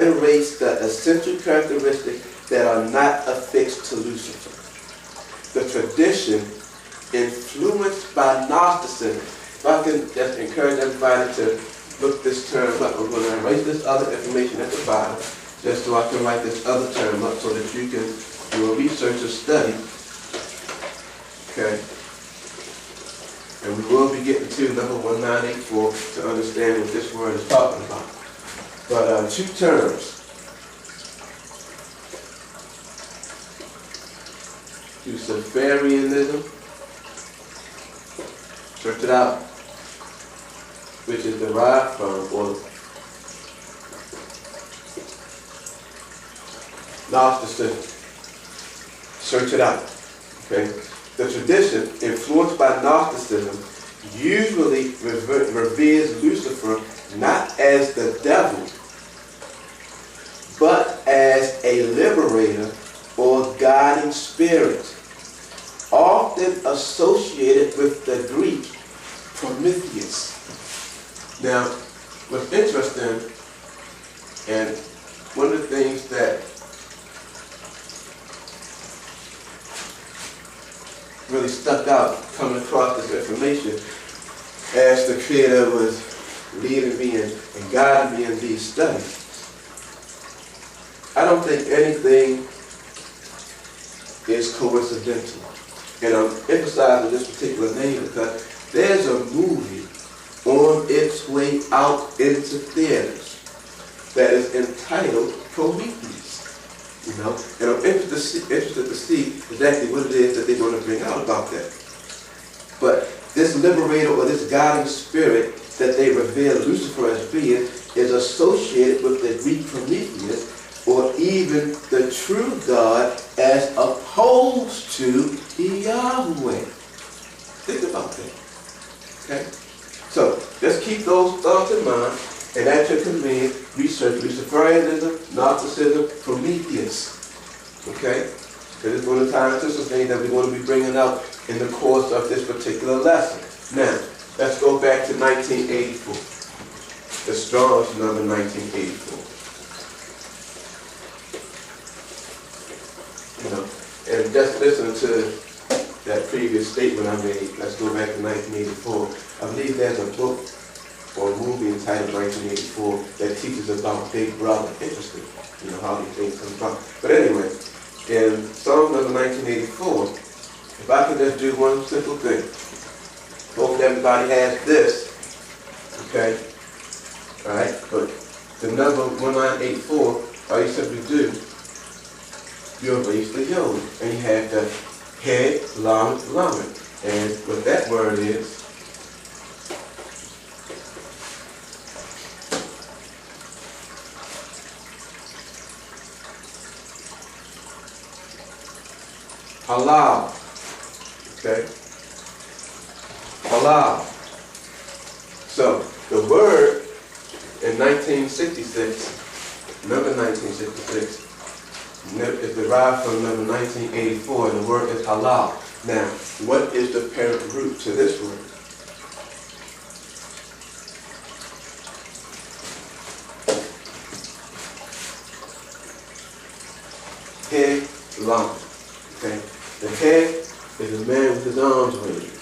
race the essential characteristics that are not affixed to Lucifer. The tradition influenced by Gnosticism. If I can just encourage everybody to look this term up, I'm going to erase this other information at the bottom, just so I can write this other term up so that you can do a research or study. Okay. And we will be getting to number 1984 to understand what this word is talking about. But two terms. Luciferianism, search it out, which is derived from, or Gnosticism. Search it out. Okay? The tradition, influenced by Gnosticism, usually reveres Lucifer not as the devil, but as a liberator or guiding spirit, often associated with the Greek Prometheus. Now, what's interesting, and one of the things that really stuck out coming across this information as the Creator was leading me and guiding me in these studies, I don't think anything is coincidental. And I'm emphasizing this particular name because there's a movie on its way out into theaters that is entitled Prometheus. You know, and I'm interested to see exactly what it is that they're going to bring out about that. But this liberator or this guiding spirit that they revere Lucifer as being is associated with the Greek Prometheus, or even the true God, as opposed to Yahweh. Think about that. Okay? So, just keep those thoughts in mind, and at your command, research Luciferianism, Gnosticism, Prometheus. Okay? Because it's going to tie into some things that we're going to be bringing out in the course of this particular lesson. Now, let's go back to 1984. The Strong's number 1984. You know, and just listen to that previous statement I made. Let's go back to 1984. I believe there's a book or a movie entitled 1984 that teaches about Big Brother. Interesting, you know, how these things come from. But anyway, in song number 1984, if I can just do one simple thing. Hope everybody has this. Okay? Alright? But the number 1984, all you simply do, you erase the yod, and you have the head, lamed, lamed. And what that word is, halal. Okay? Halal. So, the word in 1966, number 1966, is derived from number 1984, and the word is halal. Now, what is the parent root to this word? Head, lam. Okay? The head is a man with his arms raised.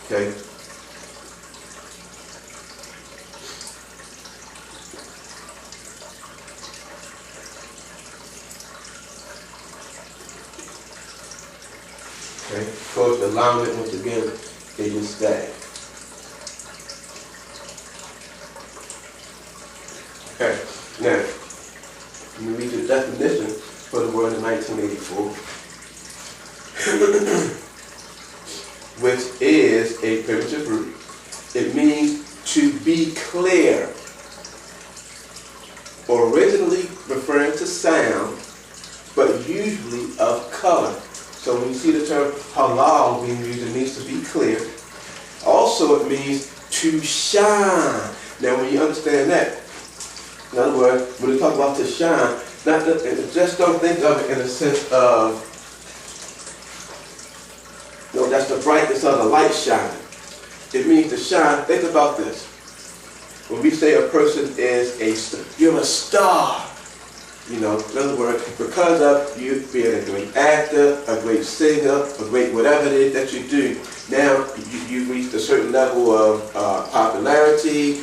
Okay? Okay? Of course, the alignment, once again, is your staff. Okay, now, let me read the definition for the word in 1984, which is a primitive root. It means to be clear, originally referring to sound, but usually of color. So when you see the term halal being used, it means to be clear. Also, it means to shine. Now, when you understand that, in other words, when we talk about to shine, just don't think of it in the sense of, you know, that's the brightness of the light shining. It means to shine. Think about this. when we say a person is you're a star. You know, in other words, because of you being a great actor, a great singer, a great whatever it is that you do, now you reached a certain level of popularity,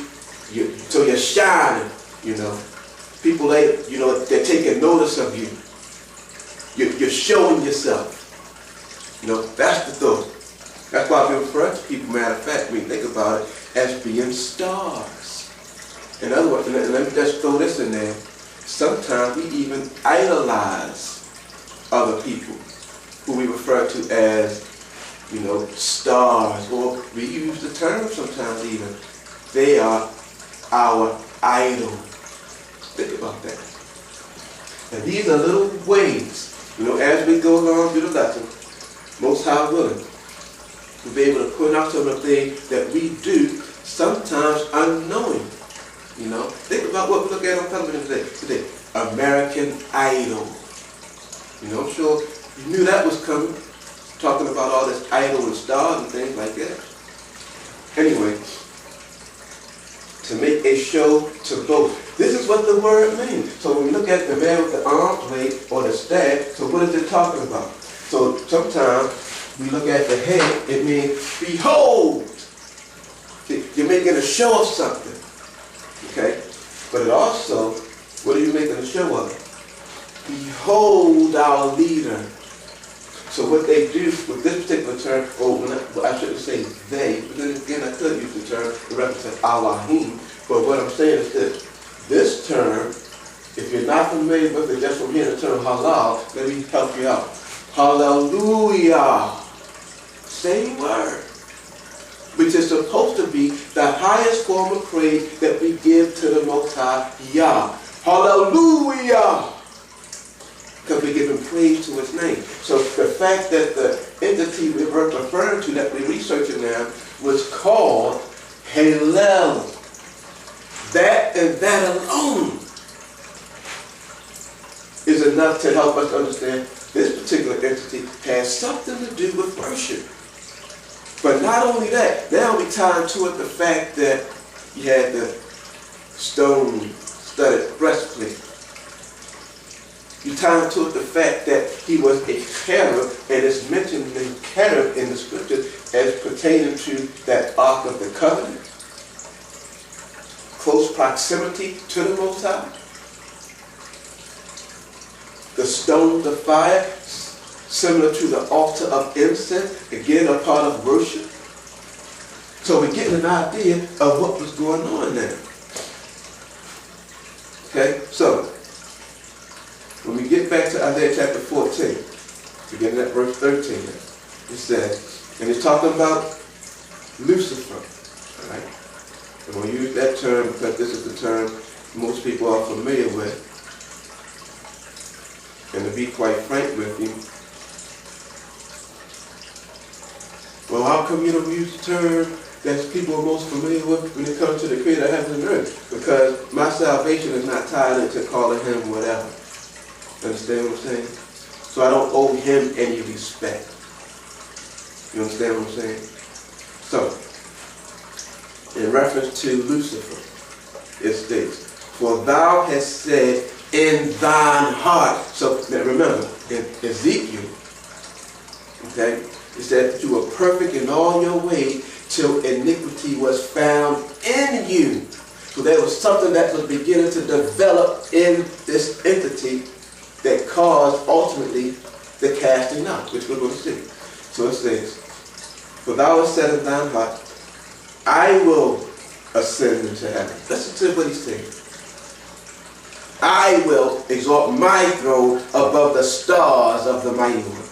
so you're shining, you know. People, they're taking notice of you. You're showing yourself. You know, that's the thought. That's why we refer to people, matter of fact, when you think about it, as being stars. In other words, and let me just throw this in there, sometimes we even idolize other people who we refer to as, you know, stars, or we use the term sometimes even, they are our idol. Think about that. And these are little ways, you know, as we go along through the lesson, Most High willing, to be able to point out some of the things that we do, sometimes unknowing. You know, think about what we look at on television today. American Idol. You know, I'm sure you knew that was coming. Talking about all this idol and stars and things like that. Anyway, to make a show to boast. This is what the word means. So when we look at the man with the arms raised or the staff, so what is it talking about? So sometimes we look at the head, it means behold. You're making a show of something. Okay? But it also, what are you making a show of? Behold our leader. So what they do with this particular term, I shouldn't say they, but then again I could use the term in reference to Elohim, but what I'm saying is this. This term, if you're not familiar with it just from hearing the term halal, let me help you out. Hallelujah. Same word. Which is supposed to be the highest form of praise that we give to the Most High Yah. Hallelujah! Because we're giving praise to His name. So the fact that the entity we were referring to that we're researching now was called Hallel. That and that alone is enough to help us understand this particular entity has something to do with worship. But not only that, now we tie into it the fact that he had the stone-studded breastplate. You tie into it the fact that he was a cherub, and it's mentioned in cherub in the scriptures as pertaining to that Ark of the Covenant. Close proximity to the Most High. The stones of fire, similar to the altar of incense, again a part of worship. So we're getting an idea of what was going on there. Okay, so when we get back to Isaiah chapter 14, beginning at verse 13, it says, and it's talking about Lucifer, all right? And we'll use that term because this is the term most people are familiar with. And to be quite frank with you, well, how come you don't use the term that people are most familiar with when it comes to the Creator of heaven and earth? Because my salvation is not tied into calling Him whatever. Understand what I'm saying? So I don't owe Him any respect. You understand what I'm saying? So, in reference to Lucifer, it states, for thou hast said in thine heart. So remember, in Ezekiel, okay, it said that you were perfect in all your ways till iniquity was found in you. So there was something that was beginning to develop in this entity that caused ultimately the casting out, which we're going to see. So it says, for thou hast said in thine heart, I will ascend into heaven. Listen to what he's saying. I will exalt my throne above the stars of the mighty one.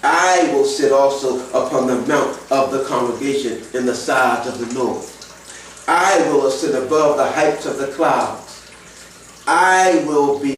I will sit also upon the mount of the congregation in the sides of the north. I will ascend above the heights of the clouds. I will be